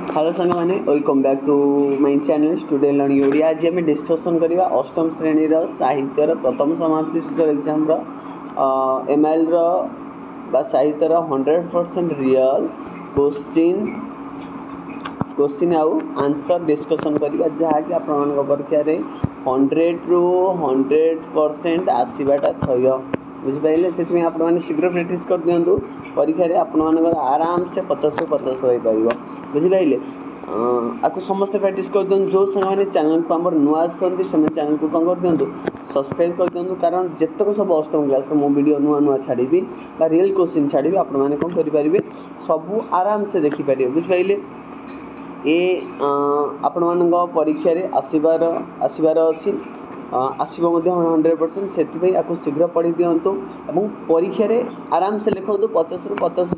Hello सांग मैंने welcome back to my channel student learning Odia. आज आम डिस्कसन करवा अष्टम श्रेणी साहित्यर प्रथम समाप्ति सूचक एग्जाम एमआईएल साहित्यर 100% रियल क्वेश्चन आउ आंसर डिस्कसन करवा जहाँकि आपण परीक्षा 100 ରୁ 100% आसवाटा थय बुझिपारे से आपने शीघ्र प्राक्ट कर दिंतु परीक्षा आपण आराम से 50 ରୁ 50 हो पार बुझिपारे आपको समस्ते प्राक्ट कर दिखाँ जो सारे चैनल को आम नुआ आसती से चैनल को कौन कर दिंतु सब्सक्राइब कर दिंतु कारण जितक सब अष्टम क्लास मो वीडियो नुआ नुआ छाड़ी रियल क्वेश्चन छाड़ी आपने कौन करेंगे सबू आराम से देखिपारे बुझिपारे ये आपण मान परीक्षा आसबार अच्छी आसो 100% से आपको शीघ्र पढ़ी दिंतु और परीक्षा आराम से लिखु 50 ରୁ 50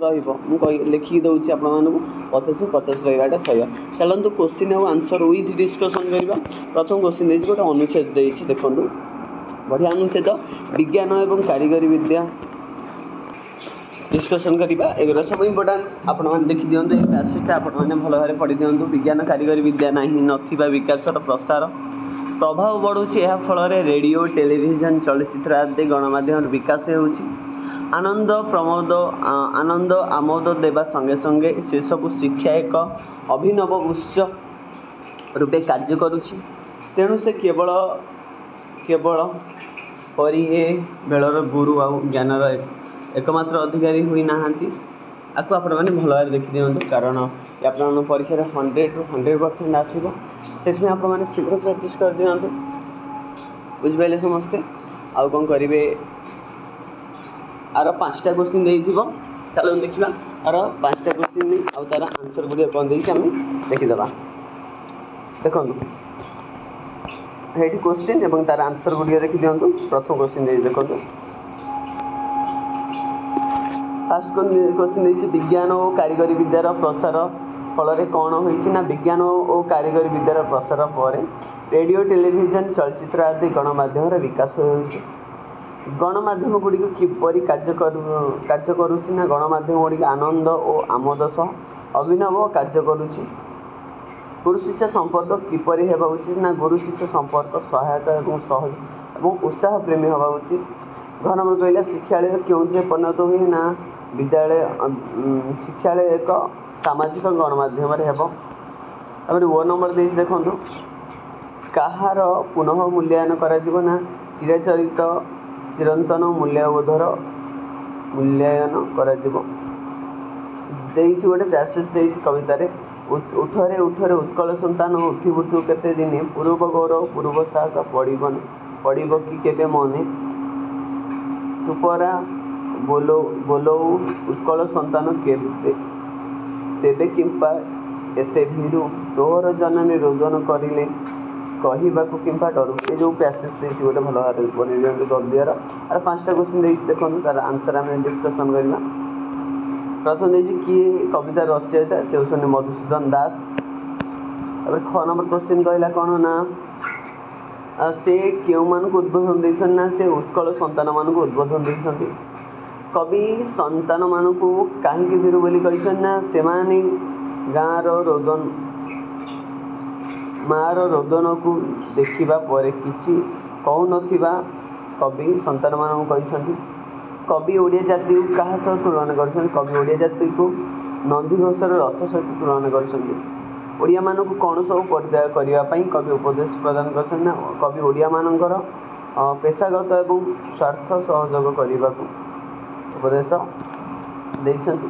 लिखिकी दूसरी आपको 50 ରୁ 50 रहा थय। चलते क्वेश्चन और आंसर विथ डिस्कसन करवा। प्रथम क्वेश्चन देखिए गोटे अनुच्छेद देखिए देखो बढ़िया अनुच्छेद विज्ञान और कारीगरी विद्या डिस्कसन करवा एगुरा सब इम्पोर्टान्स आपने देखी दिंतु ये पैसेजटा आपने भल भाव पढ़ी दिंतु विज्ञान कारीगरी विद्या नहीं नथिबा विकासर प्रसार प्रभाव बढ़ुची यह फल रेडियो टेलीविजन चलचित्र आदि गणमाध्यम विकास होउची आनंद प्रमोद आनंद आमोद देवा संगे संगे से सब शिक्षा एक अभिनव उत्स रूपे कार्य करुची तेणु से केवल केवल परी ए बेलर गुरु आ ज्ञानर एकमात्र अधिकारी हुई नाहांती आपको आपण मैंने भल भाव देखी दिंतु कारण आप परीक्षा 100 ରୁ 100% आसो से आपने शीघ्र प्राक्ट कर दिखाँ बुझिपारे समस्ते आउ कौन करेंगे आर 5टा क्वेश्चन देखा चलो देखा आर 5टा क्वेश्चन आउ तार आंसर गुड़िया कौन देखें देखीदे देखो ये क्वेश्चन और तार आंसर गुड़िया देखी दिंतु प्रथम क्वेश्चन देखो फास्ट क्वेश्चन देखिए विज्ञान और कारीगरी विद्यार प्रसार फल कौन होना विज्ञान और कारीगरी विद्यार प्रसार पर रेडियो टेलीविजन चलचित्र आदि गणमाध्यम विकास हो गणमाध्यम गुड़िक किपर कार्य करुँच गणमाध्यम गुड़िक आनंद और आमोद सह अभिनव कार्य करुँच गुरु शिष्य संपर्क किपर होगा उचित ना गुरु शिष्य संपर्क सहायता और सहज और उत्साह प्रेमी होगा उचित। घर नंबर कहला शिक्षालय क्यों परिणत हुए ना विद्यालय शिक्षालय एक सामाजिक गणमाध्यम हेबर वो नंबर दे देखो कहार पुनः मूल्यांकन करा चिराचरित चिरंतन मूल्यबोधर मूल्यांकन करा गोटे पैसेज कवितार उठरे उठरे उत्कल संतान उठिबुठु केते दिन पूर्व गौरव पूर्व साहस पड़ब कि केबे मने तुपरा बोलो बोलो उत्कल संतान केबे तेबे किंपा एते भीरु तोहर जननी रोदन करिले कहवाक किंपा डरू ये जो पैसेज देखिए गोटे भल भाव पढ़ी दिखाँ गद्यार आर 5टा क्वेश्चन देखो तार आंसर आम डिस्कसन करवा। प्रथम देखिए किए कविता रचयिता से होती मधुसूदन दास। ख नंबर क्वेश्चन कहला कौन ना से क्यों मानक उद्बोधन देसन ना से उत्कल संतान मानक उद्बोधन देते कवि संतान मानक कहीं भीरु बोली कहसन ना से गाँव रोदन मार रोदन को देखा पर किसी कहू नथिबा कवि संतान मानक कहते कवि ओडिया जाति को क्या सह तुलन कर कवि ओडिया जाति को नंदीघोषर रथ सहित तुलन कर ओडिया मानक कौन सब परिचय करने कवि उपदेश प्रदान कर कवि ओडिया मानकर पेशागत एवं स्वार्थ सहयोग करने उपदेश देइछन्ति।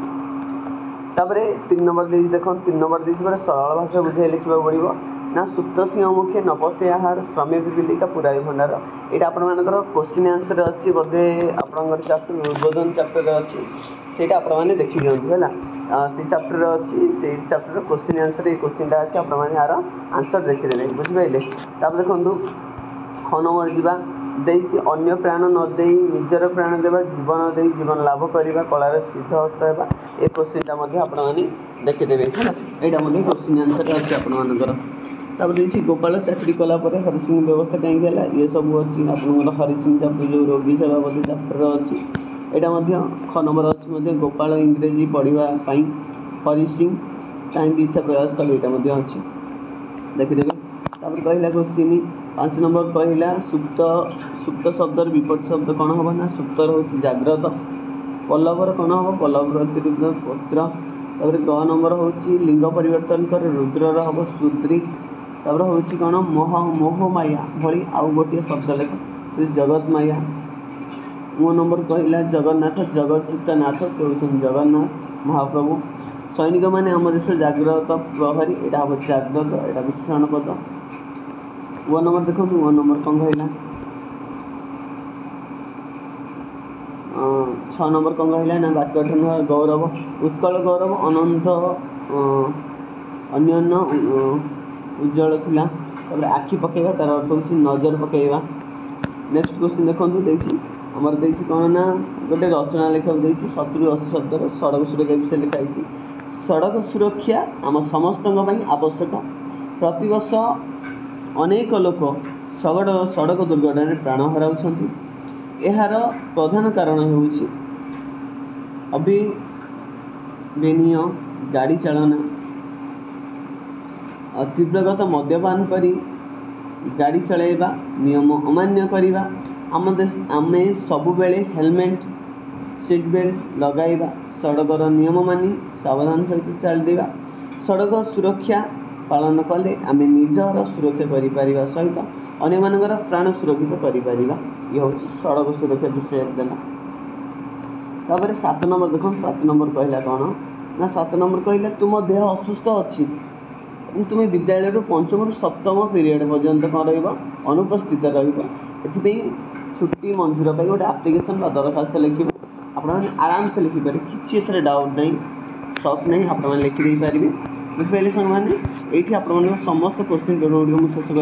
तापरे 3 नंबर दे देखो 3 नंबर दे सरल भाषा बुझाई लिखा पड़ो ना सुप्त सिंह मुखे नपसे आहार श्रमिक बिलिका पुराई भंडार यहाँ आपर क्वेश्चन आंसर अच्छी बोधे आपंकर चैप्टर उद्बोधन चैप्टर अच्छी से आपने देखी दिंतु है से चैप्टर अच्छी से चैप्टर क्वेश्चन आंसर ये क्वेश्चन अच्छी आपने यार आंसर देखीदे बुझिपारे। तापर देखो ख नंबर जावा देसी अन्य प्राण न दे निजर प्राण देवा जीवन दे जीवन लाभ करने कलार सिद्ध हस्त होगा ये क्वेश्चनटा आपने देखीदे है यहाँ क्वेश्चन आंसर अच्छी आपर देखिए गोपाल चाकरी कलापर हरिसिंह व्यवस्था कहीं ये सब अच्छी आप हरिसिंह चैप्टर जो रोगी सेवा बोध चैप्टर अच्छी यहाँ ख नंबर अच्छी गोपाल इंग्रेजी पढ़ाई हरिसिंह कहीं इच्छा प्रयास कले यहाँ अच्छी देखीदे। तापर कहला क्वेश्चन 5 नंबर कहला सुप्त सुप्त शब्दर विपरीत शब्द कौन हम ना सुप्तर हूँ जाग्रत पल्लवर कौन हम पल्लवर अतिरिक्त पत्र। तापर ग नंबर हूँ लिंग परिवर्तन कर रुद्रर हम सुद्री। तापर हूँ कौन मोह मोहमाया भली आउ गोटे शब्द लेख जगत माया। मो नंबर कहला जगन्नाथ जगच्युत नाथ से होती जगन्नाथ महाप्रभु। सैनिक मैंने आम देश जाग्रत प्रहरी यहाँ हम जाग्रत यहाँ विशेषण पद। वो नंबर देखो वो नंबर कौन कहला 6 नंबर कौन कहला ना वाक्यठन गौरव उत्कल गौरव अनंत अन्योन्य उज्जवल थिला। तापर आखि पकेवा तार अर्थ होची नजर पकेवा। नेक्स्ट क्वेश्चन देखो आमर देखिए कौन ना गोटे रचना लेखक देखिए 70-80 शब्दर सड़क सुरक्षा विषय लिखाई। सड़क सुरक्षा आम समस्त आवश्यक। प्रतिवर्ष अनेक लोक सड़क दुर्घटना प्राण हराउछंती। यार प्रधान कारण होउछि अविवेनीय गाड़ी चालना तीव्रगत मद्यपान करी गाड़ी चलाइबा नियम अमान्य करिबा आमे सबु बेले हेलमेट सीट बेल्ट लगाइबा सड़कर नियम मानी सावधान सहित चलदेवा। सड़क सुरक्षा पालन कले आमे निजर सुरक्षा करिपारिबा सहित अन्य मानकर प्राण सुरक्षित करिपारिबा। ये हूँ सड़क सुरक्षा विषय देला। तापर 7 नंबर देखो 7 नंबर कहला कौन ना 7 नंबर कहला तुम देह असुस्थ अच्छी तुम्हें विद्यालय पंचम रु सप्तम पीरियड पर्यंत कौन अनुपस्थित रही छुट्टी मंजूर पर गोटे आप्लिकेसन दरखास्त लिखे आप आराम से लिखिपारे किसी डाउट नहीं शक नहीं आप लिखिदे पारे। बुझे सांग मैंने ये आप समस्त क्वेश्चन पेपर गुड़ मुझे शेष कर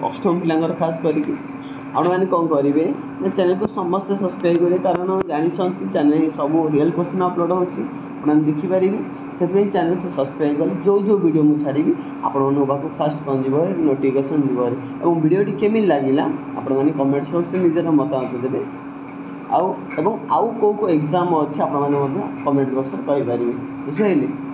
अष्टम पिलांर खास करके आपने कौन करेंगे ना चैनल को समस्त सब्सक्राइब करेंगे कारण जानते चैनल सब रियल क्वेश्चन अपलोड होती आप देखिपारे से चैनल को सब्सक्राइब कले जो वीडियो मुझे छाड़ी आपको फास्ट कौन जीव नोटिफिकेशन जीव और वीडियो केमी लगे आपने कमेंट्स बॉक्स में निजर मतामत देते आउ कौ एग्जाम अच्छे आप कमेंट बॉक्स में कहींपारे। बुझे।